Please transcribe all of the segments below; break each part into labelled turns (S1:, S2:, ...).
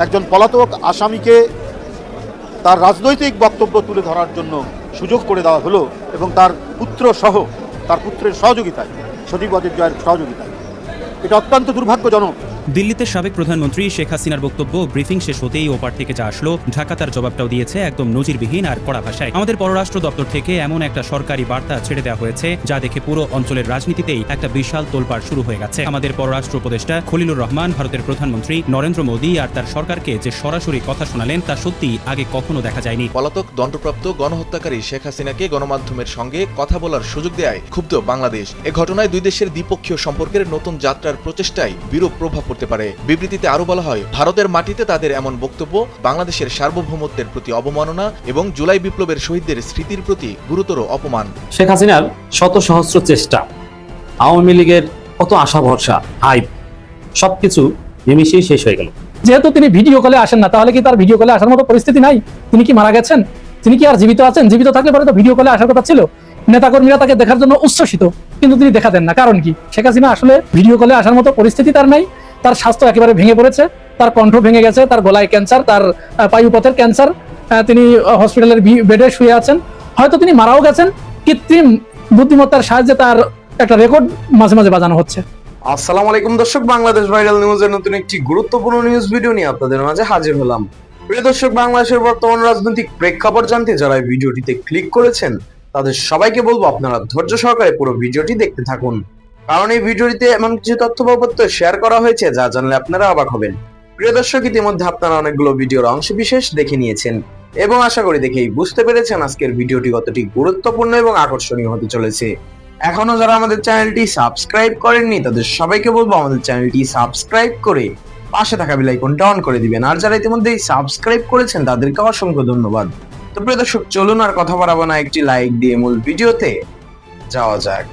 S1: একজন পলাতক আসামিকে তার রাজনৈতিক বক্তব্য তুলে ধরার জন্য সুযোগ করে দেওয়া হলো এবং তার পুত্র সহ তার পুত্রের সহযোগিতায়, সজীব ওয়াজেদ জয়ের সহযোগিতায়। এটা অত্যন্ত দুর্ভাগ্যজনক।
S2: দিল্লিতে সাবেক প্রধানমন্ত্রী শেখ হাসিনার বক্তব্য ব্রিফিং শেষ হতেই ওপার থেকে যা আসলো, ঢাকা তার জবাবটাও দিয়েছে একদম নজিরবিহীন আর কড়া ভাষায়। আমাদের পররাষ্ট্র দপ্তর থেকে এমন একটা সরকারি বার্তা ছেড়ে দেওয়া হয়েছে যা দেখে পুরো অঞ্চলের রাজনীতিতেই একটা বিশাল তোলপাড় শুরু হয়ে গেছে। আমাদের পররাষ্ট্র উপদেষ্টা খলিলুর রহমান ভারতের প্রধানমন্ত্রী নরেন্দ্র মোদী আর তার সরকারকে যে সরাসরি কথা শোনালেন তা সত্যি আগে কখনো দেখা যায়নি।
S3: পলাতক দণ্ডপ্রাপ্ত গণহত্যাকারী শেখ হাসিনাকে গণমাধ্যমের সঙ্গে কথা বলার সুযোগ দেয় ক্ষুব্ধ বাংলাদেশ। এ ঘটনায় দুই দেশের দ্বিপক্ষীয় সম্পর্কের নতুন যাত্রার প্রচেষ্টায় বিরূপ প্রভাব পড়তে পারে। বিবৃতিতে আরো বলা হয়, ভারতের মাটিতে তাদের এমন বক্তব্য বাংলাদেশের সার্বভৌমত্বের প্রতি অবমাননা এবং জুলাই বিপ্লবের শহীদদের স্মৃতির প্রতি গুরুতর অপমান।
S4: শেখ হাসিনার শত সহস্র চেষ্টা, আওয়ামী লীগের কত আশা ভরসা, হাইপ, সবকিছু নিমিশেই শেষ হয়ে গেল।
S5: যেহেতু তিনি ভিডিও কলে আসেন না, তাহলে কি তার ভিডিও কলে আসার মতো পরিস্থিতি নাই? তিনি কি মারা গেছেন? তিনি কি আর জীবিত আছেন? জীবিত থাকলে পরে তো ভিডিও কলে আসার কথা ছিল। নেতাকর্মীরা তাকে দেখার জন্য উচ্ছ্বসিত, কিন্তু তিনি দেখা দেন না। কারণ কি? শেখ হাসিনা আসলে ভিডিও কলে আসার মতো পরিস্থিতি তার নাই। তার স্বাস্থ্য একেবারে ভেঙে পড়েছে, তার কণ্ঠ ভেঙে গেছে, তার গলায় ক্যান্সার, তার পায়ুপথের ক্যান্সার, তিনি হসপিটালের বেডে শুয়ে আছেন। হয়তো তিনি মারাও গেছেন, কৃত্রিম বুদ্ধিমত্তার সাহায্যে তার একটা রেকর্ড মাঝে মাঝে বাজানো হচ্ছে।
S6: আসসালামু আলাইকুম দর্শক, বাংলাদেশ ভাইরাল নিউজের নতুন একটি গুরুত্বপূর্ণ নিউজ ভিডিও নিয়ে আপনাদের মাঝে হাজির হলাম। প্রিয় দর্শক, বাংলাদেশের বর্তমান রাজনৈতিক প্রেক্ষাপট জানতে যারা এই ভিডিওটিতে ক্লিক করেছেন তাদের সবাইকে বলবো আপনারা ধৈর্য সহকারে পুরো ভিডিওটি দেখতে থাকুন, কারণ এই ভিডিওটিতে এমন কিছু তথ্য প্রপত্র শেয়ার করা হয়েছে যা জানলে আপনারা অবাক হবেন। প্রিয় দর্শক, ইতিমধ্যে আপনারা অনেকগুলো ভিডিওর অংশ বিশেষ দেখে নিয়েছেন এবং আশা করি দেখেই বুঝতে পেরেছেন আজকের ভিডিওটি কতটি গুরুত্বপূর্ণ এবং আকর্ষণীয় হতে চলেছে। এখনো যারা আমাদের চ্যানেলটি সাবস্ক্রাইব করেননি তাদের সবাইকে বলবো আমাদের চ্যানেলটি সাবস্ক্রাইব করে পাশে থাকা বেল আইকনটা অন করে দিবেন, আর যারা ইতিমধ্যে সাবস্ক্রাইব করেছেন তাদেরকে অসংখ্য ধন্যবাদ। তো প্রিয় দর্শক, চলুন আর কথা বাড়াবো না, একটি লাইক দিয়ে মূল ভিডিওতে যাওয়া যাক।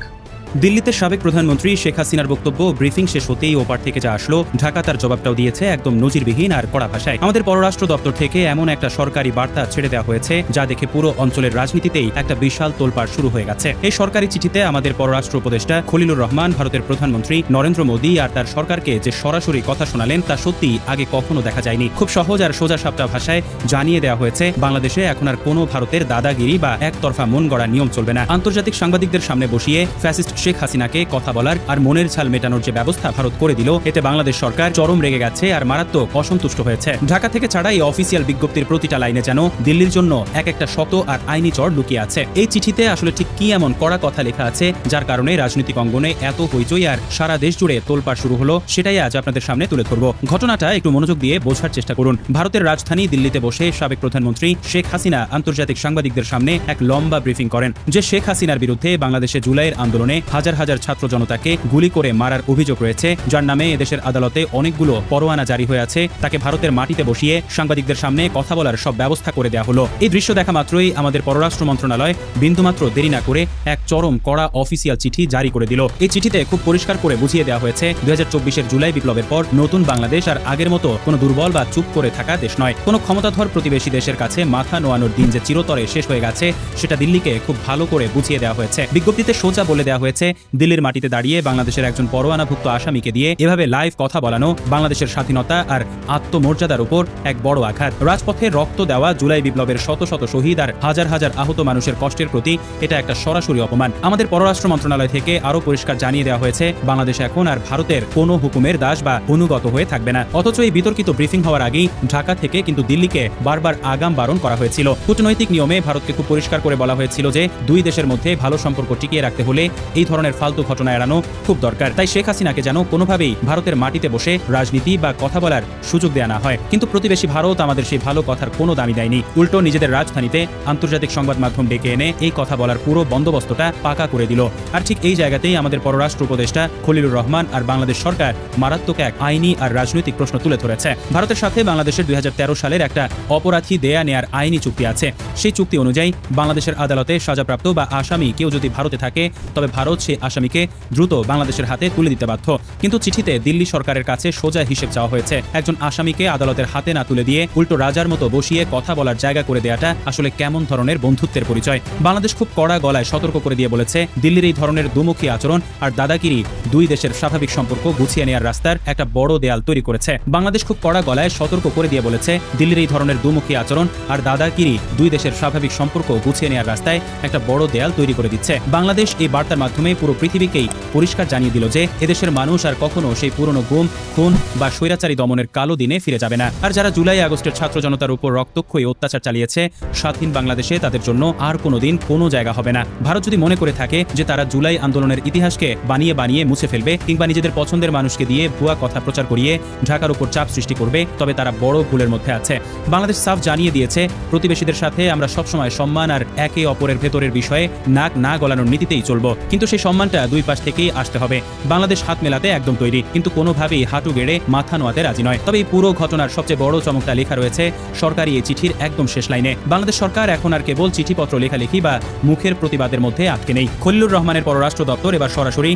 S2: দিল্লিতে সাবেক প্রধানমন্ত্রী শেখ হাসিনার বক্তব্য ব্রিফিং শেষ হতেই ওপার থেকে যা আসলো, ঢাকা তার জবাবটাও দিয়েছে একদম নজিরবিহীন আর কড়া ভাষায়। আমাদের পররাষ্ট্র দপ্তর থেকে এমন একটা সরকারি বার্তা ছেড়ে দেওয়া হয়েছে যা দেখে পুরো অঞ্চলের রাজনীতিতেই একটা বিশাল তোলপাড় শুরু হয়ে গেছে। এই সরকারি চিঠিতে আমাদের পররাষ্ট্র উপদেষ্টা খলিলুর রহমান ভারতের প্রধানমন্ত্রী নরেন্দ্র মোদী আর তার সরকারকে যে সরাসরি কথা শোনালেন তা সত্যি আগে কখনো দেখা যায়নি। খুব সহজ আর সোজা সাপটা ভাষায় জানিয়ে দেওয়া হয়েছে, বাংলাদেশে এখন আর কোনো ভারতের দাদাগিরি বা একতরফা মন গড়া নিয়ম চলবে না। আন্তর্জাতিক সাংবাদিকদের সামনে বসিয়ে ফ্যাসিস্ট শেখ হাসিনাকে কথা বলার আর মনের ছাল মেটানোর যে ব্যবস্থা ভারত করে দিল, এতে বাংলাদেশ সরকার চরম রেগে গেছে আর মারাত্মক অসন্তুষ্ট হয়েছে। ঢাকা থেকে ছাড়া এই অফিসিয়াল বিজ্ঞপ্তির প্রতিটা লাইনে যেন দিল্লির জন্য এক একটা শত আর আইনি চড় লুকিয়ে আছে। এই চিঠিতে আসলে ঠিক কি এমন কড়া কথা লেখা আছে যার কারণে রাজনৈতিক অঙ্গনে এত হইচই আর সারা দেশ জুড়ে তোলপাড় শুরু হলো, সেটাই আজ আপনাদের সামনে তুলে ধরব। ঘটনাটা একটু মনোযোগ দিয়ে বোঝার চেষ্টা করুন। ভারতের রাজধানী দিল্লিতে বসে সাবেক প্রধানমন্ত্রী শেখ হাসিনা আন্তর্জাতিক সাংবাদিকদের সামনে এক লম্বা ব্রিফিং করেন যে শেখ হাসিনার বিরুদ্ধে বাংলাদেশে জুলাইয়ের আন্দোলনে হাজার হাজার ছাত্র জনতাকে গুলি করে মারার অভিযোগ রয়েছে, যার নামে এদেশের আদালতে অনেকগুলো পরোয়ানা জারি হয়ে আছে। তাকে ভারতের মাটিতে বসিয়ে সাংবাদিকদের সামনে কথা বলার সব ব্যবস্থা করে দেওয়া হলো। এই দৃশ্য দেখা মাত্রই আমাদের পররাষ্ট্র মন্ত্রণালয় বিন্দুমাত্র দেরি না করে এক চরম কড়া অফিসিয়াল চিঠি জারি করে দিল। এই চিঠিতে খুব পরিষ্কার করে বুঝিয়ে দেওয়া হয়েছে 2024-এর জুলাই বিপ্লবের পর নতুন বাংলাদেশ আর আগের মতো কোনো দুর্বল বা চুপ করে থাকা দেশ নয়। কোনো ক্ষমতাধর প্রতিবেশী দেশের কাছে মাথা নোয়ানোর দিন যে চিরতরে শেষ হয়ে গেছে সেটা দিল্লিকে খুব ভালো করে বুঝিয়ে দেওয়া হয়েছে। বিজ্ঞপ্তিতে সোজা বলে দেওয়া হয়েছে, দিল্লির মাটিতে দাঁড়িয়ে বাংলাদেশের একজন পরোয়ানাভুক্ত আসামিকে দিয়ে এভাবে লাইভ কথা বলানো বাংলাদেশের স্বাধীনতা আর আত্মমর্যাদার উপর এক বড় আঘাত। রাজপথে রক্ত দেওয়া জুলাই বিপ্লবের শত শত শহীদ আর হাজার হাজার আহত মানুষের কষ্টের প্রতি এটা একটা সরাসরি অপমান। আমাদের পররাষ্ট্র মন্ত্রণালয় থেকে আরো পরিষ্কার জানিয়ে দেওয়া হয়েছে, বাংলাদেশ এখন আর ভারতের কোনো হুকুমের দাস বা অনুগত হয়ে থাকবে না। অথচ এই বিতর্কিত ব্রিফিং হওয়ার আগেই ঢাকা থেকে কিন্তু দিল্লিকে বারবার আগাম বারণ করা হয়েছিল। কূটনৈতিক নিয়মে ভারতকে খুব পরিষ্কার করে বলা হয়েছিল যে দুই দেশের মধ্যে ভালো সম্পর্ক টিকিয়ে রাখতে হলে এই ধরনের ফালতু ঘটনা এড়ানো খুব দরকার। তাই শেখ হাসিনাকে যেন কোনোভাবেই ভারতের মাটিতে বসে রাজনীতি বা কথা বলার সুযোগ দেয়া না হয়। কিন্তু প্রতিবেশী ভারত আমাদের সেই ভালো কথার কোনো দামি দেয়নি, উল্টো নিজেদের রাজধানীতে আন্তর্জাতিক সংবাদ মাধ্যম ডেকে এনে এই কথা বলার পুরো বন্দোবস্তটা পাকা করে দিল। আর ঠিক এই জায়গাতেই আমাদের পররাষ্ট্র উপদেষ্টা খলিলুর রহমান আর বাংলাদেশ সরকার মারাত্মক এক আইনি আর রাজনৈতিক প্রশ্ন তুলে ধরেছে। ভারতের সাথে বাংলাদেশের 2013 সালের একটা অপরাধী দেয়া নেয়ার আইনি চুক্তি আছে। সেই চুক্তি অনুযায়ী বাংলাদেশের আদালতে সাজাপ্রাপ্ত বা আসামি কেউ যদি ভারতে থাকে তবে ভারত ভারত সেই আসামিকে দ্রুত বাংলাদেশের হাতে তুলে দিতে বাধ্য। কিন্তু চিঠিতে দিল্লি সরকারের কাছে সোজা হিসেব চাওয়া হয়েছে। একজন আসামিকে আদালতের হাতে না তুলে দিয়ে উল্টো রাজার মতো বসিয়ে কথা বলার জায়গা করে দেওয়াটা আসলে কেমন ধরনের বন্ধুত্বের পরিচয়। বাংলাদেশ খুব কড়া গলায় সতর্ক করে দিয়ে বলেছে, দিল্লির এই ধরনের দুমুখী আচরণ আর দাদাগিরি দুই দেশের স্বাভাবিক সম্পর্ক গুছিয়ে নেওয়ার রাস্তার একটা বড় দেয়াল তৈরি করেছে। বাংলাদেশ খুব কড়া গলায় সতর্ক করে দিয়ে বলেছে, দিল্লির এই ধরনের দুমুখী আচরণ আর দাদাগিরি দুই দেশের স্বাভাবিক সম্পর্ক গুছিয়ে নেওয়ার রাস্তায় একটা বড় দেয়াল তৈরি করে দিচ্ছে। বাংলাদেশ এই বার্তার মাধ্যমে পুরো পৃথিবীকেই পরিষ্কার জানিয়ে দিল যে এদেশের মানুষ আর কখনো সেই পুরনো গুম, খুন বা স্বৈরাচারী দমনের কালো দিনে ফিরে যাবে না। আর যারা জুলাই আগস্টের ছাত্র জনতার উপর রক্তক্ষয়ী অত্যাচার চালিয়েছে, স্বাধীন বাংলাদেশে তাদের জন্য আর কোনোদিন কোনো জায়গা হবে না। ভারত যদি মনে করে থাকে যে তারা জুলাই আন্দোলনের ইতিহাসকে বানিয়ে বানিয়ে মুছে ফেলবে কিংবা নিজেদের পছন্দের মানুষকে দিয়ে ভুয়া কথা প্রচার করিয়ে ঢাকার উপর চাপ সৃষ্টি করবে, তবে তারা বড় ভুলের মধ্যে আছে। বাংলাদেশ সাফ জানিয়ে দিয়েছে, প্রতিবেশীদের সাথে আমরা সবসময় সম্মান আর একে অপরের ভেতরের বিষয়ে নাক না গলানোর নীতিতেই চলবো, কিন্তু সেই সম্মানটা দুই পাশ থেকেই আসতে হবে। বাংলাদেশ হাত মেলাতে একদম তৈরি, কিন্তু কোনোভাবেই হাঁটু গেড়ে মাথা নোয়াতে রাজি নয়। তবে এই পুরো ঘটনার সবচেয়ে বড় চমকটা লেখা রয়েছে সরকারি এই চিঠির একদম শেষ লাইনে। বাংলাদেশ সরকার এখন আর কেবল চিঠিপত্র লেখালেখি বা মুখের প্রতিবাদের মধ্যে আটকে নেই। খলিলুর রহমানের পররাষ্ট্র দপ্তর এবার সরাসরি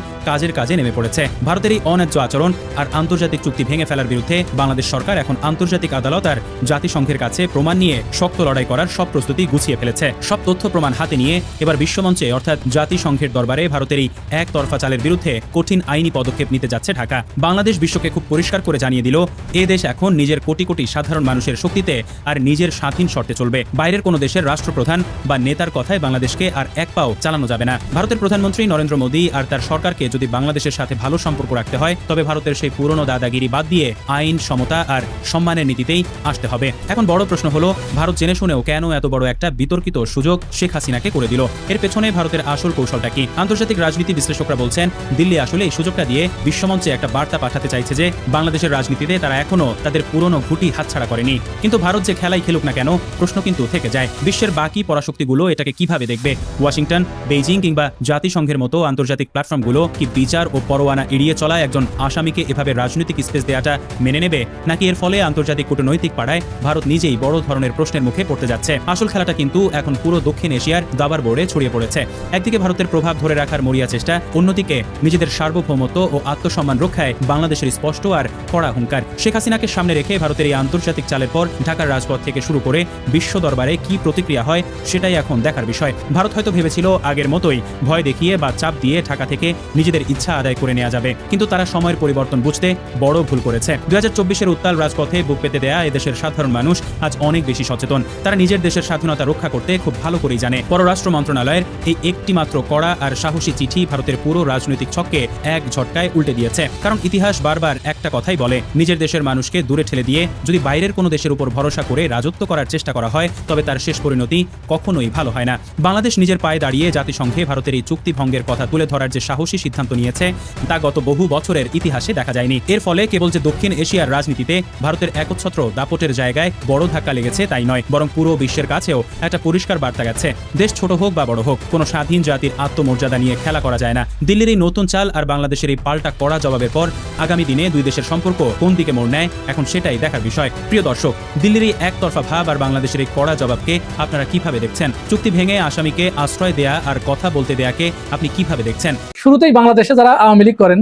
S2: কাজে নেমে পড়েছে। ভারতের এই অন্যায্য আচরণ আর আন্তর্জাতিক চুক্তি ভেঙে ফেলার বিরুদ্ধে বাংলাদেশ সরকার এখন আন্তর্জাতিক আদালত আর জাতিসংঘের কাছে প্রমাণ নিয়ে শক্ত লড়াই করার সব প্রস্তুতি গুছিয়ে ফেলেছে। সব তথ্য প্রমাণ হাতে নিয়ে এবার বিশ্বমঞ্চে অর্থাৎ জাতিসংঘের দরবারে ভারতের এই একতরফা চালের বিরুদ্ধে কঠিন আইনি পদক্ষেপ নিতে যাচ্ছে ঢাকা। বাংলাদেশ বিশ্বকে খুব পরিষ্কার করে জানিয়ে দিল, এ দেশ এখন নিজের কোটি কোটি সাধারণ মানুষের শক্তিতে আর নিজের স্বাধীন শর্তে চলবে। বাইরের কোনো দেশের রাষ্ট্রপ্রধান বা নেতার কথায় বাংলাদেশকে আর এক পাও চালানো যাবে না। ভারতের প্রধানমন্ত্রী নরেন্দ্র মোদী আর তার সরকারকে যদি বাংলাদেশের সাথে ভালো সম্পর্ক রাখতে হয়, তবে ভারতের সেই পুরনো দাদাগিরি বাদ দিয়ে আইন, সমতা আর সম্মানের নীতিতেই আসতে হবে। এখন বড় প্রশ্ন হলো, ভারত জেনে শুনেও কেন এত বড় একটা বিতর্কিত সুযোগ শেখ হাসিনাকে করে দিল? এর পেছনে ভারতের আসল কৌশলটা কি? আন্তর্জাতিক রাজনীতি বিশ্লেষকরা বলছেন, দিল্লি আসলে এই সুযোগটা দিয়ে বিশ্বমঞ্চে একটা বার্তা পাঠাতে চাইছে যে বাংলাদেশের রাজনীতিতে তারা এখনো তাদের পুরনো ঘুঁটি হাতছাড়া করেনি। কিন্তু ভারত যে খেলাই খেলুক না কেন, প্রশ্ন কিন্তু থেকে যায়, বিশ্বের বাকি পরাশক্তিগুলো এটাকে কিভাবে দেখবে? ওয়াশিংটন, বেইজিং কিংবা জাতিসংঘের মতো আন্তর্জাতিক প্ল্যাটফর্মগুলো কি বিচার ও পরোয়ানা এড়িয়ে চলা একজন আসামিকে এভাবে রাজনৈতিক স্পেস দেওয়াটা মেনে নেবে, নাকি এর ফলে আন্তর্জাতিক কূটনৈতিক পাড়ায় ভারত নিজেই বড় ধরনের প্রশ্নের মুখে পড়তে যাচ্ছে? আসল খেলাটা কিন্তু এখন পুরো দক্ষিণ এশিয়ার দাবার বোর্ডে ছড়িয়ে পড়েছে। একদিকে ভারতের প্রভাব ধরে রাখার মরিয়া চেষ্টা, অন্যদিকে নিজেদের সার্বভৌমত্ব ও আত্মসম্মান রক্ষায় বাংলাদেশের স্পষ্ট আর কড়া হুঙ্কার। শেখ হাসিনাকে সামনে রেখে ভারতের এই আন্তর্জাতিক চালের পর ঢাকার রাজপথ থেকে শুরু করে বিশ্ব দরবারে কি প্রতিক্রিয়া হয়, সেটাই এখন দেখার বিষয়। ভারত হয়তো ভেবেছিল আগের মতোই ভয় দেখিয়ে বা চাপ দিয়ে ঢাকা থেকে নিজেদের ইচ্ছা আদায় করে নেওয়া যাবে, কিন্তু তারা সময়ের পরিবর্তন বুঝতে বড় ভুল করেছে। 2024-এর উত্তাল রাজপথে বুক পেতে দেয়া এদেশের সাধারণ মানুষ আজ অনেক বেশি সচেতন। তারা নিজের দেশের স্বাধীনতা রক্ষা করতে খুব ভালো করেই জানে। পররাষ্ট্র মন্ত্রণালয়ের এই একটি মাত্র কড়া আর সাহসী চিঠি ভারতের পুরো রাজনৈতিক ছককে এক ঝটকায় উল্টে দিয়েছে। কারণ ইতিহাস বারবার একটা কথাই বলে, নিজের দেশের মানুষকে দূরে ঠেলে দিয়ে যদি বাইরের কোনো দেশের উপর ভরসা করে রাজত্ব করার চেষ্টা করা হয়, তবে তার শেষ পরিণতি কখনোই ভালো হয় না। বাংলাদেশ নিজের পায়ে দাঁড়িয়ে জাতিসংঘে ভারতের এই চুক্তি ভঙ্গের কথা তুলে ধরার যে সাহসী সিদ্ধান্ত নিয়েছে, তা গত বহু বছরের ইতিহাসে দেখা যায়নি। এর ফলে কেবল যে দক্ষিণ এশিয়ার রাজনীতিতে ভারতের একচ্ছত্র দাপটের জায়গায় বড় ধাক্কা লেগেছে তাই নয়, বরং পুরো বিশ্বের কাছেও একটা পরিষ্কার বার্তা গেছে, দেশ ছোট হোক বা বড় হোক, কোনো স্বাধীন জাতির আত্মমর্যাদা নিয়ে খেলা করা যায় না। দিল্লির এই নতুন চাল আর বাংলাদেশের এই পাল্টা কড়া জবাবের পর আগামী দিনে দুই দেশের সম্পর্ক কোন দিকে মোড় নেয়, এখন সেটাই দেখার বিষয়। প্রিয় দর্শক, দিল্লির এই একতরফা ভাব আর বাংলাদেশের এই কড়া জবাবকে আপনারা কিভাবে দেখছেন? চুক্তি ভেঙে আসামিকে আশ্রয় দেয়া আর কথা বলতে দেয়াকে আপনি কিভাবে দেখছেন?
S5: শুরুতেই বাংলাদেশে যারা আওয়ামী লীগ করেন,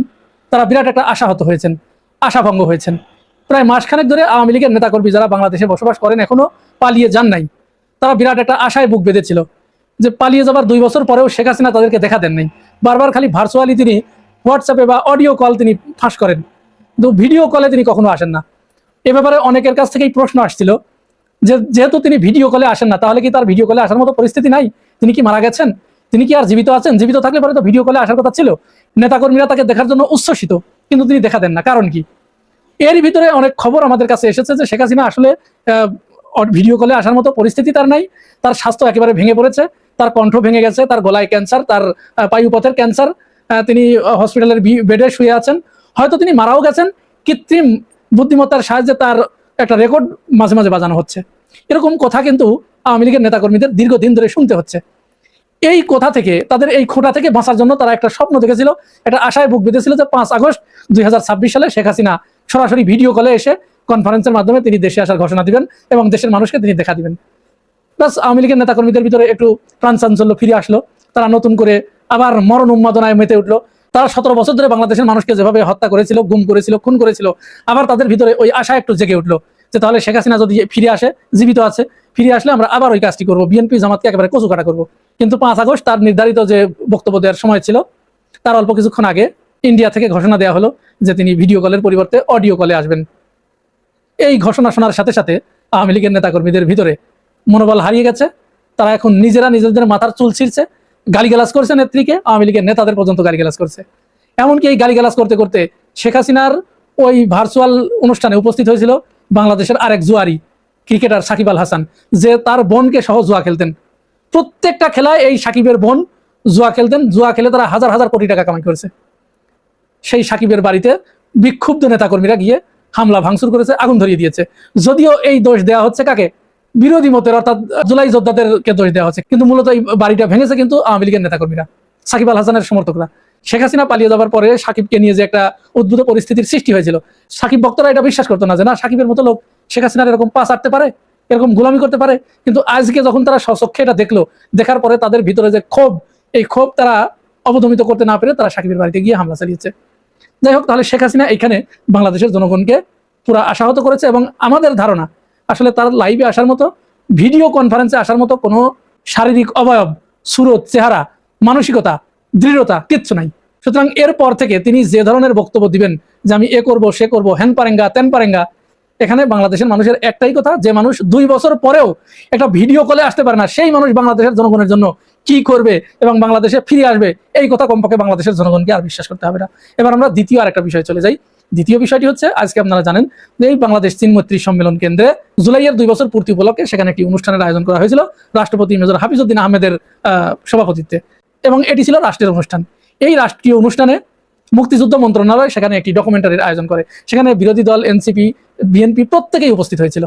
S5: তারা বিরাট একটা আশাহত হয়েছেন, আশাভঙ্গ হয়েছেন। প্রায় মাসখানেক ধরে আওয়ামী লীগের নেতাকর্মী যারা বাংলাদেশে বসবাস করেন, এখনো পালিয়ে যান নাই, তারা বিরাট একটা আশায় বুক বেঁধেছিল যে পালিয়ে যাবার 2 বছর পরেও শেখ হাসিনা তাদেরকে দেখা দেন নাই। বারবার খালি ভার্চুয়ালি তিনি হোয়াটসঅ্যাপে বা অডিও কল তিনি ফাঁস করেন, কিন্তু ভিডিও কলে তিনি কখনো আসেন না। এ ব্যাপারে অনেকের কাছ থেকেই প্রশ্ন আসছিল যে যেহেতু তিনি ভিডিও কলে আসেন না, তাহলে কি তার ভিডিও কলে আসার মতো পরিস্থিতি নাই? তিনি কি মারা গেছেন? তিনি কি আর জীবিত আছেন? জীবিত থাকলে পরে তো ভিডিও কলে আসার কথা ছিল। নেতাকর্মীরা তাকে দেখার জন্য উচ্ছ্বসিত, কিন্তু তিনি দেখা দেন না, কারণ কি? এরই ভিতরে অনেক খবর আমাদের কাছে এসেছে যে শেখ হাসিনা আসলে ভিডিও কলে আসার মতো পরিস্থিতি তার নাই, তার স্বাস্থ্য একেবারে ভেঙে পড়েছে, তার কণ্ঠ ভেঙে গেছে, তার গলায় ক্যান্সার, তার পায়ুপথের ক্যান্সার, তিনি হসপিটালের বেডে শুয়ে আছেন, হয়তো তিনি মারাও গেছেন। কৃত্রিম বুদ্ধিমত্তার সাহায্যে তার একটা রেকর্ড মাঝে মাঝে বাজানো হচ্ছে। এরকম কথা কিন্তু আওয়ামী লীগের নেতাকর্মীদের দীর্ঘদিন ধরে শুনতে হচ্ছে। এই কথা থেকে, তাদের এই খোঁটা থেকে বাঁচার জন্য তারা একটা স্বপ্ন দেখেছিল, একটা আশায় বুক বেঁধেছিল যে 5 আগস্ট 2026 সালে শেখ হাসিনা সরাসরি ভিডিও কলে এসে কনফারেন্সের মাধ্যমে তিনি দেশে আসার ঘোষণা দিবেন এবং দেশের মানুষকে তিনি দেখা দিবেন। প্লাস আওয়ামী লীগের নেতাকর্মীদের ভিতরে একটু প্রাণ চাঞ্চল্য ফিরে আসলো, তারা নতুন করে আবার মরণ উন্মাদনায় মেতে উঠলো। তারা 17 বছর ধরে বাংলাদেশের মানুষকে যেভাবে হত্যা করেছিল, গুম করেছিল, খুন করেছিল, আবার তাদের ভিতরে ওই আশা একটু জেগে উঠলো যে তাহলে শেখ হাসিনা যদি ফিরে আসে, জীবিত আছে, ফিরে আসলে আমরা আবার ওই কাজটি করবো, বিএনপি জামাতকে একেবারে কচু কাটা করবো। কিন্তু 5 আগস্ট তার নির্ধারিত যে বক্তব্য দেওয়ার সময় ছিল, তার অল্প কিছুক্ষণ আগে ইন্ডিয়া থেকে ঘোষণা দেওয়া হলো যে তিনি ভিডিও কলের পরিবর্তে অডিও কলে আসবেন। এই ঘোষণা শোনার সাথে সাথে আওয়ামী লীগের নেতাকর্মীদের ভিতরে মনোবল হারিয়ে গেছে। তারা এখন নিজেরা নিজেদের মাথার চুল ছিঁড়ছে, গালিগালাজ করছে নেত্রীকে, আওয়ামী লীগের নেতাদের পর্যন্ত গালিগালাজ করছে। এমনকি এই গালিগালাজ করতে করতে শেখ হাসিনার ওই ভার্চুয়াল অনুষ্ঠানে উপস্থিত হয়েছিল বাংলাদেশের আরেক জুয়ারি ক্রিকেটার সাকিব আল হাসান, যে তার বোনকে সহ জুয়া খেলতেন। প্রত্যেকটা খেলায় এই সাকিবের বোন জুয়া খেলতেন, জুয়া খেলে তারা হাজার হাজার কোটি টাকা কামাই করেছে। সেই সাকিবের বাড়িতে বিক্ষুব্ধ নেতাকর্মীরা গিয়ে হামলা ভাঙচুর করেছে, আগুন ধরিয়ে দিয়েছে। যদিও এই দোষ দেওয়া হচ্ছে কাকে? বিরোধী মতের, অর্থাৎ জুলাই যোদ্ধাদেরকে দোষ দেওয়া হচ্ছে, কিন্তু মূলত এই বাড়িটা ভেঙেছে কিন্তু আওয়ামী লীগের নেতাকর্মীরা, সাকিব আল হাসানের সমর্থকরা। শেখ হাসিনা পালিয়ে যাওয়ার পরে সাকিবকে নিয়ে যে একটা উদ্ভূত পরিস্থিতির সৃষ্টি হয়েছিল, সাকিব ভক্তরা এটা বিশ্বাস করতো না যে না, সাকিবের মতো লোক শেখ হাসিনার এরকম পা চাটতে পারে, এরকম গোলামি করতে পারে। কিন্তু আজকে যখন তারা স্বচক্ষে এটা দেখলো, দেখার পরে তাদের ভিতরে যে ক্ষোভ, এই ক্ষোভ তারা অবদমিত করতে না পেরে তারা সাকিবের বাড়িতে গিয়ে হামলা চালিয়েছে। যাই হোক, তাহলে শেখ হাসিনা এখানে বাংলাদেশের জনগণকে পুরো আশাহত করেছে। এবং আমাদের ধারণা আসলে তার লাইভে আসার মতো, ভিডিও কনফারেন্সে আসার মতো কোনো শারীরিক অবয়ব, সুরত, চেহারা, মানসিকতা, দৃঢ়তা কিচ্ছু নাই। সুতরাং এরপর থেকে তিনি যে ধরনের বক্তব্য দিবেন যে আমি এ করবো, সে করবো, হ্যান পারেঙ্গা, তেন পারেঙ্গা, এখানে বাংলাদেশের মানুষের একটাই কথা, যে মানুষ 2 বছর পরেও একটা ভিডিও কলে আসতে পারে না, সেই মানুষ বাংলাদেশের জনগণের জন্য কি করবে এবং বাংলাদেশে ফিরে আসবে, এই কথা কমপক্ষে বাংলাদেশের জনগণকে আর বিশ্বাস করতে হবে না। এবার আমরা দ্বিতীয় আরেকটা বিষয়ে চলে যাই। দ্বিতীয় বিষয়টি হচ্ছে, আজকে আপনারা জানেন যে এই বাংলাদেশ চীন মৈত্রী সম্মেলন কেন্দ্রে জুলাইয়ের 2 বছর পূর্তি উপলক্ষে সেখানে একটি অনুষ্ঠানের আয়োজন করা হয়েছিল রাষ্ট্রপতি মেজর হাফিজউদ্দিন আহমেদের সভাপতিত্বে, এবং এটি ছিল রাষ্ট্রের অনুষ্ঠান। এই রাষ্ট্রীয় অনুষ্ঠানে মুক্তিযুদ্ধ মন্ত্রণালয় সেখানে একটি ডকুমেন্টারির আয়োজন করে। সেখানে বিরোধী দল, এনসিপি, বিএনপি প্রত্যেকেই উপস্থিত হয়েছিল।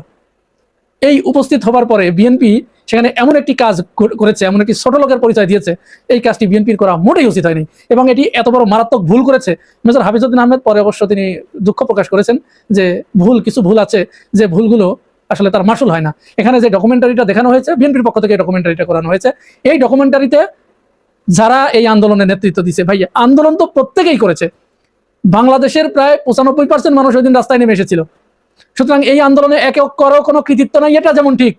S5: এই উপস্থিত হবার পরে বিএনপি সেখানে এমন একটি কাজ করেছে, এমন একটি ছোট লোকের পরিচয় দিয়েছে, এই কাজটি বিএনপির করা মোটেই উচিত হয়নি, এবং এটি এত বড় মারাত্মক ভুল করেছে মেজর হাফিজউদ্দিন আহমেদ। পরে অবশ্য তিনি দুঃখ প্রকাশ করেছেন যে কিছু ভুল আছে, যে ভুলগুলো আসলে তার মাসুল হয় না। এখানে যে ডকুমেন্টারিটা দেখানো হয়েছে, বিএনপির পক্ষ থেকে ডকুমেন্টারিটা করানো হয়েছে, এই ডকুমেন্টারিতে যারা এই আন্দোলনের নেতৃত্ব দিচ্ছে, ভাই আন্দোলন তো প্রত্যেকেই করেছে। বাংলাদেশের প্রায় 95% মানুষ ওই দিন রাস্তায় নেমে এসেছিল। সুতরাং এই আন্দোলনে একে কারো কোনো কৃতিত্ব নাই, এটা যেমন ঠিক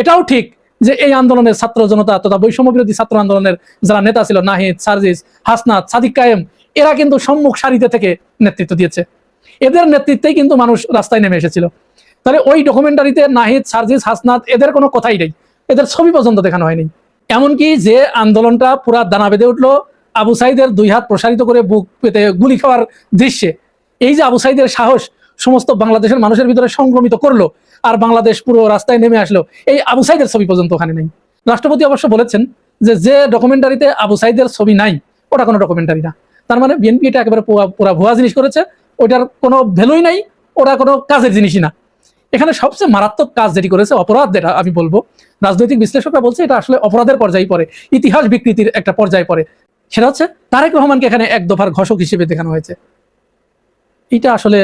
S5: এটাও ঠিক যে এই আন্দোলনের ছাত্র জনতা তথা বৈষম্য বিরোধী ছাত্র আন্দোলনের যারা নেতা ছিল, নাহিদ, সার্জিস, হাসনাত, সাদিক কায়েম, এরা কিন্তু সম্মুখ সারিতে থেকে নেতৃত্ব দিয়েছে। এদের নেতৃত্বেই কিন্তু মানুষ রাস্তায় নেমে এসেছিল। তাহলে ওই ডকুমেন্টারিতে নাহিদ, সার্জিস, হাসনাত এদের কোনো কথাই নেই, এদের ছবি পর্যন্ত দেখানো হয়নি। এমনকি যে আন্দোলনটা পুরা দানা বেঁধে উঠলো আবু সাইদের 2 হাত প্রসারিত করে বুক পেতে গুলি খাওয়ার দৃশ্যে, এই যে আবু সাইদের সাহস সমস্ত বাংলাদেশের মানুষের ভিতরে সংক্রমিত করলো, আর বাংলাদেশ পুরো রাস্তায় নেমে আসলো, এই আবু সাইদের ছবি পর্যন্ত ওখানে নেই। রাষ্ট্রপতি অবশ্য বলেছেন যে ডকুমেন্টারিতে আবু সাইদের ছবি নাই, ওটা কোনো ডকুমেন্টারি না। তার মানে বিএনপি এটা একেবারে পুরা ভুয়া জিনিস করেছে, ওইটার কোনো ভ্যালুই নাই, ওটা কোনো কাজের জিনিসই না। এখানে সবচেয়ে মারাত্মক কাজ যেটি করেছে, অপরাধ যেটা আমি বলবো, রাজনৈতিক বিশ্লেষকরা বলছে এটা আসলে অপরাধের পর্যায়ে পড়ে, ইতিহাস বিকৃতির একটা পর্যায়ে পড়ে। সেটা হচ্ছে তারেক রহমানকে এখানে 1 দফার ঘোষক হিসেবে দেখানো হয়েছে। এটা আসলে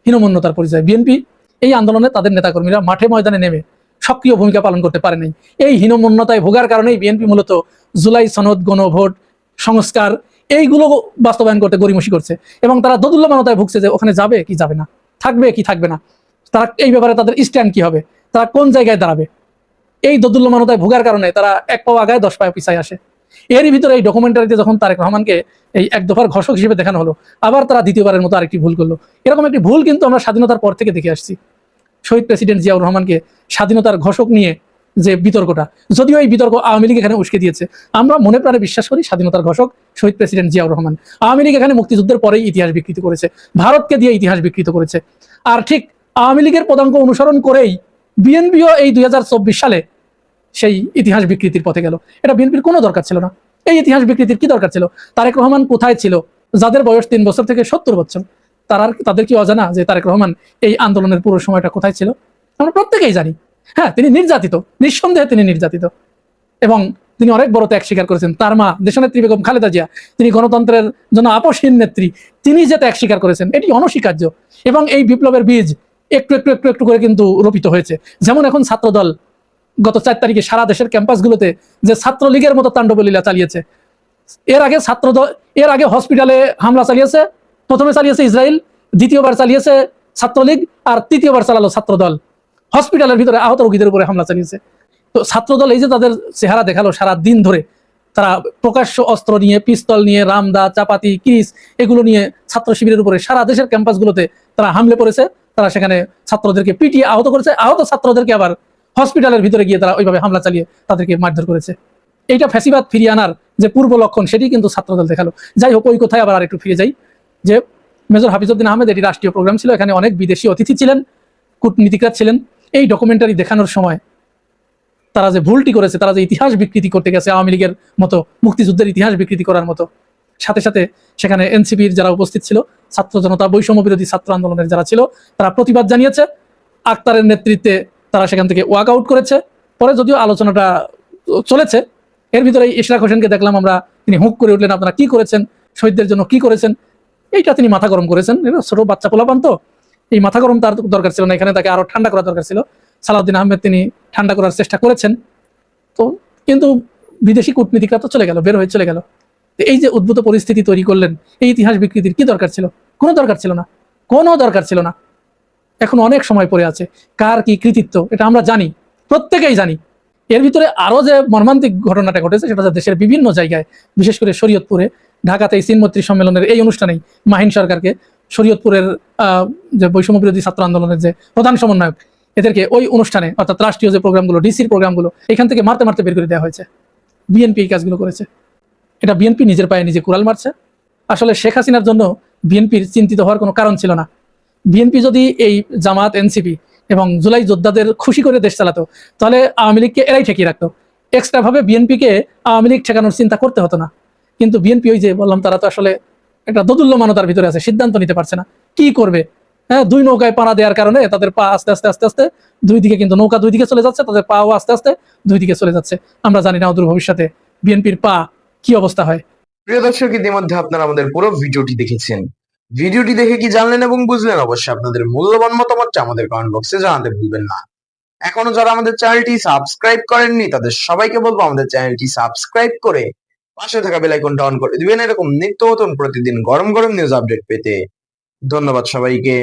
S5: হীনমন্যতার পরিচয়। বিএনপি এই আন্দোলনে তাদের নেতাকর্মীরা মাঠে ময়দানে নেমে সক্রিয় ভূমিকা পালন করতে পারে নাই। এই হীনমন্যতায় ভোগার কারণেই বিএনপি মূলত জুলাই সনদ, গণভোট, সংস্কার এইগুলো বাস্তবায়ন করতে গড়িমসি করছে, এবং তারা দোদুল্যমানতায় ভুগছে যে ওখানে যাবে কি যাবে না, থাকবে কি থাকবে না, তারা এই ব্যাপারে তাদের স্ট্যান্ড কি হবে, তারা কোন জায়গায় দাঁড়াবে। এই দোদুল্যমানতায় ভোগার কারণে তারা 1 পা আগায় 10 পা পিছায় আসে। এরই ভিতরে এই ডকুমেন্টারিতে যখন তারেক রহমানকে এই 1 দফার ঘোষক হিসেবে দেখানো হলো, আবার তারা দ্বিতীয়বারের মতো আরেকটি ভুল করলো। এরকম একটি ভুল কিন্তু আমরা স্বাধীনতার পর থেকে দেখে আসছি। শহীদ প্রেসিডেন্ট জিয়াউর রহমানকে স্বাধীনতার ঘোষক নিয়ে যে বিতর্কটা, যদিও এই বিতর্ক আওয়ামী লীগ এখানে উস্কে দিয়েছে, আমরা মনে প্রাণে বিশ্বাস করি স্বাধীনতার ঘোষক শহীদ প্রেসিডেন্ট জিয়াউর রহমান। আওয়ামী লীগ এখানে মুক্তিযুদ্ধের পরেই ইতিহাস বিকৃত করেছে, ভারতকে দিয়ে ইতিহাস বিকৃত করেছে। আর ঠিক আওয়ামী লীগের পদাঙ্ক অনুসরণ করেই বিএনপিও এই 2024 সালে সেই ইতিহাস বিকৃতির পথে গেল। এটা বিএনপির কোনো দরকার ছিল না। এই ইতিহাস বিকৃতির কি দরকার ছিল? তারেক রহমান কোথায় ছিল? যাদের বয়স 3 বছর থেকে 70 বছর, তাদের কি অজানা যে তারেক রহমান এই আন্দোলনের পুরো সময়টা কোথায় ছিল? আমরা প্রত্যেকেই জানি। হ্যাঁ, তিনি নির্যাতিত, নিঃসন্দেহে তিনি নির্যাতিত, এবং তিনি অনেক বড় ত্যাগ স্বীকার করেছেন। তার মা দেশনেত্রী বেগম খালেদা জিয়া, তিনি গণতন্ত্রের জন্য আপোষহীন নেত্রী, তিনি যে ত্যাগ স্বীকার করেছেন এটি অনস্বীকার্য। এবং এই বিপ্লবের বীজ একটু একটু একটু একটু করে কিন্তু রোপিত হয়েছে। যেমন এখন ছাত্রদল গত 4 তারিখে সারা দেশের ক্যাম্পাসগুলোতে যে ছাত্রলীগের মতো তাণ্ডবলীলা চালিয়েছে। এর আগে হসপিটালে হামলা চালিয়েছে, প্রথমে চালিয়েছে ইসরায়েল, দ্বিতীয়বার চালিয়েছে ছাত্রলীগ, আর তৃতীয়বার চালালো ছাত্রদল। হসপিটালের ভিতরে আহত রোগীদের উপরে হামলা চালিয়েছে। তো ছাত্রদল এই যে তাদের চেহারা দেখালো সারা দিন ধরে, তারা প্রকাশ্য অস্ত্র নিয়ে, পিস্তল নিয়ে, রামদা, চাপাতি, কিস এগুলো নিয়ে ছাত্র শিবিরের উপরে সারা দেশের ক্যাম্পাসগুলোতে তারা হামলে পড়েছে। তারা সেখানে ছাত্রদেরকে পিটিয়ে আহত করেছে, আহত ছাত্রদেরকে আবার হসপিটালের ভিতরে গিয়ে তারা ওইভাবে হামলা চালিয়ে তাদেরকে মারধর করেছে। এইটা ফ্যাসিবাদ ফিরিয়ে আনার যে পূর্ব লক্ষণ, সেটি কিন্তু ছাত্রদল দেখালো। যাই হোক, ওই কোথায় আবার আরেকটু ফিরে যাই যে মেজর হাফিজউদ্দিন আহমেদ, এটি রাষ্ট্রীয় প্রোগ্রাম ছিল, এখানে অনেক বিদেশি অতিথি ছিলেন, কূটনীতিকরা ছিলেন। এই ডকুমেন্টারি দেখানোর সময় তারা যে ভুলটি করেছে, তারা যে ইতিহাস বিকৃতি করতে গেছে, আওয়ামী লীগের মতো মুক্তিযুদ্ধের ইতিহাস বিকৃতি করার মতো, সাথে সাথে সেখানে এনসিপির যারা উপস্থিত ছিল, ছাত্র জনতা, বৈষম্য বিরোধী ছাত্র আন্দোলনের যারা ছিল, তারা প্রতিবাদ জানিয়েছে। আক্তারের নেতৃত্বে তারা সেখান থেকে ওয়াক আউট করেছে। পরে যদিও আলোচনাটা চলেছে, এর ভিতরে ইশরাক হোসেনকে দেখলাম আমরা, তিনি হুঁক করে উঠলেন, আপনারা কি করেছেন, শহীদদের জন্য কি করেছেন। এইটা তিনি মাথা গরম করেছেন। ছোট বাচ্চা পোলাপান তো, এই মাথা গরম তার দরকার ছিল না, এখানে তাকে আরো ঠান্ডা করা দরকার ছিল। সালাউদ্দিন আহমেদ তিনি ঠান্ডা করার চেষ্টা করেছেন, তো কিন্তু বিদেশি কূটনীতিকরা তো চলে গেল, বের হয়ে চলে গেল। এই যে উদ্ভূত পরিস্থিতি তৈরি করলেন, এই ইতিহাস বিকৃতির কি দরকার ছিল? কোনো দরকার ছিল না, কোনো দরকার ছিল না। এখন অনেক সময় পড়ে আছে, কার কি কৃতিত্ব এটা আমরা জানি, প্রত্যেকেই জানি। এর ভিতরে আরো যে মর্মান্তিক ঘটনাটা ঘটেছে, সেটা হচ্ছে দেশের বিভিন্ন জায়গায়, বিশেষ করে শরীয়তপুরে, ঢাকাতে এই চীনমৈত্রী সম্মেলনের এই অনুষ্ঠানেই মাহিন সরকারকে, শরীয়তপুরের যে বৈষম্য বিরোধী ছাত্র আন্দোলনের যে প্রধান সমন্বয়ক, এদেরকে ওই অনুষ্ঠানে, অর্থাৎ রাষ্ট্রীয় যে প্রোগ্রামগুলো, ডিসির প্রোগ্রামগুলো, এখান থেকে মারতে মারতে বের করে দেওয়া হয়েছে। বিএনপি এই কাজগুলো করেছে। এটা বিএনপি নিজের পায়ে নিজে কুড়াল মারছে। আসলে শেখ হাসিনার জন্য বিএনপির চিন্তিত হওয়ার কোনো কারণ ছিল না। বিএনপি যদি এই জামাত, এনসিপি এবং জুলাই যোদ্ধাদের খুশি করে দেশ চালাতো, তাহলে আওয়ামী লীগকে এরাই ঠেকিয়ে রাখতো। এক্সট্রা ভাবে বিএনপিকে আওয়ামী লীগ ঠেকানোর চিন্তা করতে হতো না। কিন্তু বিএনপি, ওই যে বললাম, তারা তো আসলে একটা দোদুল্যমানতার ভিতরে আছে, সিদ্ধান্ত নিতে পারছে না কি করবে। হ্যাঁ, দুই নৌকায় পাড়া দেওয়ার কারণে তাদের পা আস্তে আস্তে আস্তে আস্তে দুই দিকে, কিন্তু নৌকা দুই দিকে চলে যাচ্ছে, তাদের পাও আস্তে আস্তে দুই দিকে চলে যাচ্ছে। আমরা জানি না অদূর ভবিষ্যতে বিএনপির পা কি অবস্থা হয়।
S6: প্রিয় দর্শক, ইতিমধ্যে আপনারা আমাদের পুরো ভিডিওটি দেখেছেন। ভিডিওটি দেখে কি জানলেন এবং বুঝলেন? অবশ্যই আপনাদের মূল্যবান মতামতটা আমাদের কমেন্ট বক্সে জানাতে ভুলবেন না। এখনো যারা আমাদের চ্যানেলটি সাবস্ক্রাইব করেননি, তাদের সবাইকে বলবো আমাদের চ্যানেলটি সাবস্ক্রাইব করে পাশে থাকা বেল আইকনটা অন করে দিবেন, এরকম নিত্য নতুন প্রতিদিন গরম গরম নিউজ আপডেট পেতে। ধন্যবাদ সবাইকে।